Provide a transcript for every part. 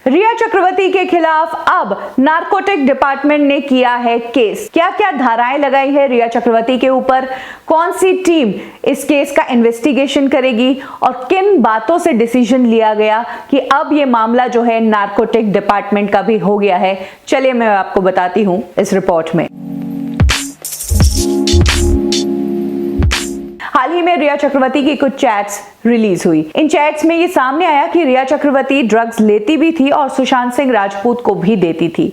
रिया चक्रवर्ती के खिलाफ अब नारकोटिक डिपार्टमेंट ने किया है केस। क्या क्या धाराएं लगाई है रिया चक्रवर्ती के ऊपर, कौन सी टीम इस केस का इन्वेस्टिगेशन करेगी और किन बातों से डिसीजन लिया गया कि अब ये मामला जो है नारकोटिक डिपार्टमेंट का भी हो गया है, चलिए मैं आपको बताती हूं इस रिपोर्ट में। हाल ही में रिया चक्रवर्ती की कुछ चैट्स रिलीज हुई। इन चैट्स में ये सामने आया कि रिया चक्रवर्ती ड्रग्स लेती भी थी और सुशांत सिंह राजपूत को भी देती थी।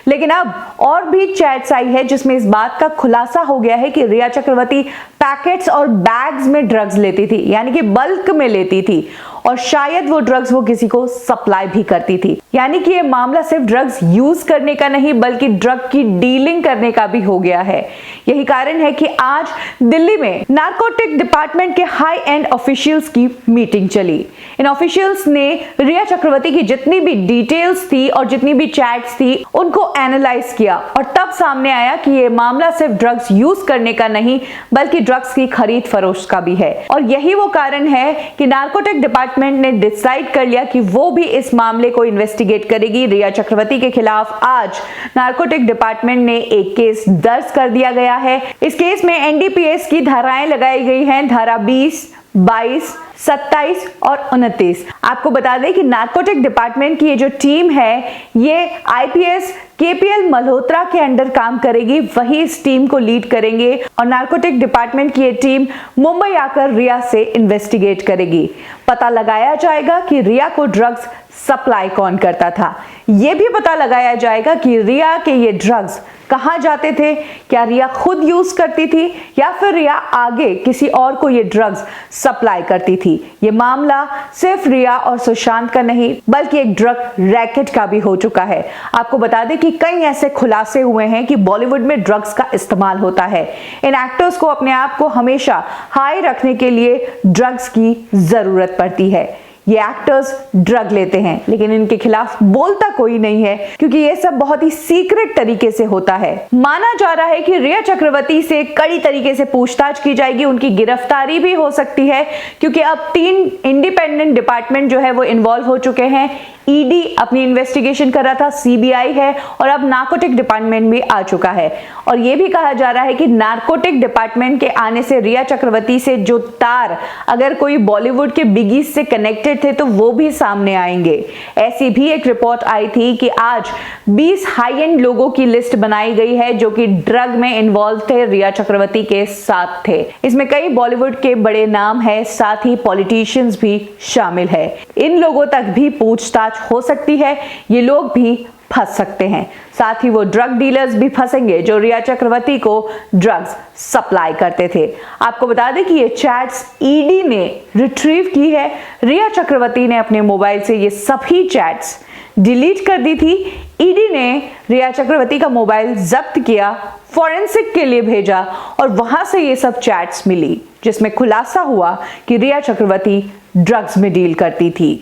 लेकिन अब और भी चैट्स आई है जिसमें इस बात का खुलासा हो गया है कि रिया चक्रवर्ती पैकेट्स और बैग्स में ड्रग्स लेती थी, यानी कि बल्क में लेती थी और शायद वो ड्रग्स वो किसी को सप्लाई भी करती थी। यानी कि ये मामला सिर्फ ड्रग्स यूज करने का नहीं बल्कि ड्रग की डीलिंग करने का भी हो गया है। यही कारण है कि आज दिल्ली में नारकोटिक डिपार्टमेंट के हाई एंड ऑफिशियल्स की मीटिंग चली। इन ऑफिशियल्स ने रिया चक्रवर्ती की जितनी भी डिटेल्स थी और जितनी भी चैट्स थी उनको एनालाइज किया और तब सामने आया कि ये मामला सिर्फ ड्रग्स यूज करने का नहीं बल्कि ड्रग्स की खरीद फरोख्त का भी है। और यही वो कारण है कि नारकोटिक डिपार्टमेंट ने डिसाइड कर लिया कि वो भी इस मामले को इन्वेस्टिगेट करेगी। रिया चक्रवर्ती के खिलाफ आज नारकोटिक डिपार्टमेंट ने एक केस दर्ज कर दिया गया है। इस केस में एनडीपीएस की धाराएं लगाई गई हैं, धारा 20, 22, 27 और 29। आपको बता दें कि नारकोटिक डिपार्टमेंट की ये जो टीम है ये आईपीएस केपीएल मल्होत्रा के अंडर काम करेगी, वही इस टीम को लीड करेंगे और नारकोटिक डिपार्टमेंट की ये टीम मुंबई आकर रिया से इन्वेस्टिगेट करेगी। पता लगाया जाएगा कि रिया को ड्रग्स सप्लाई कौन करता था। यह भी पता लगाया जाएगा कि रिया के ये ड्रग्स कहां जाते थे, क्या रिया खुद यूज करती थी या फिर रिया आगे किसी और को ये ड्रग्स सप्लाई करती थी। ये मामला सिर्फ रिया और सुशांत का नहीं बल्कि एक ड्रग रैकेट का भी हो चुका है। आपको बता दें कि कई ऐसे खुलासे हुए हैं कि बॉलीवुड में ड्रग्स का इस्तेमाल होता है। इन एक्टर्स को अपने आप को हमेशा हाई रखने के लिए ड्रग्स की जरूरत पड़ती है। ये एक्टर्स ड्रग लेते हैं लेकिन इनके खिलाफ बोलता कोई नहीं है क्योंकि ये सब बहुत ही सीक्रेट तरीके से होता है। माना जा रहा है कि रिया चक्रवर्ती से कड़ी तरीके से पूछताछ की जाएगी, उनकी गिरफ्तारी भी हो सकती है क्योंकि अब 3 इंडिपेंडेंट डिपार्टमेंट जो है वो इन्वॉल्व हो चुके हैं। ईडी अपनी इन्वेस्टिगेशन कर रहा था, सीबीआई है और अब नारकोटिक डिपार्टमेंट भी आ चुका है। और यह भी कहा जा रहा है कि नारकोटिक डिपार्टमेंट के आने से रिया चक्रवर्ती से जो तार अगर कोई बॉलीवुड के बिगीज से कनेक्टेड थे तो वो भी सामने आएंगे। ऐसी भी एक रिपोर्ट आई थी कि आज 20 हाई एंड लोगों की लिस्ट बनाई गई है जो कि ड्रग में इन्वॉल्व थे, रिया चक्रवर्ती के साथ थे। इसमें कई बॉलीवुड के बड़े नाम है, साथ ही पॉलिटिशियंस भी शामिल है। इन लोगों तक भी पूछताछ हो सकती है, ये लोग भी फंस सकते हैं। साथ ही वो ड्रग डीलर्स भी फंसेंगे जो रिया चक्रवर्ती को ड्रग्स सप्लाई करते थे। आपको बता दें कि ये चैट्स ईडी ने रिट्रीव की है। रिया चक्रवर्ती ने अपने मोबाइल से ये सभी चैट्स डिलीट कर दी थी। ईडी ने रिया चक्रवर्ती का मोबाइल जब्त किया, फॉरेंसिक के लिए भेजा और वहां से ये सब चैट्स मिली जिसमें खुलासा हुआ कि रिया चक्रवर्ती ड्रग्स में डील करती थी।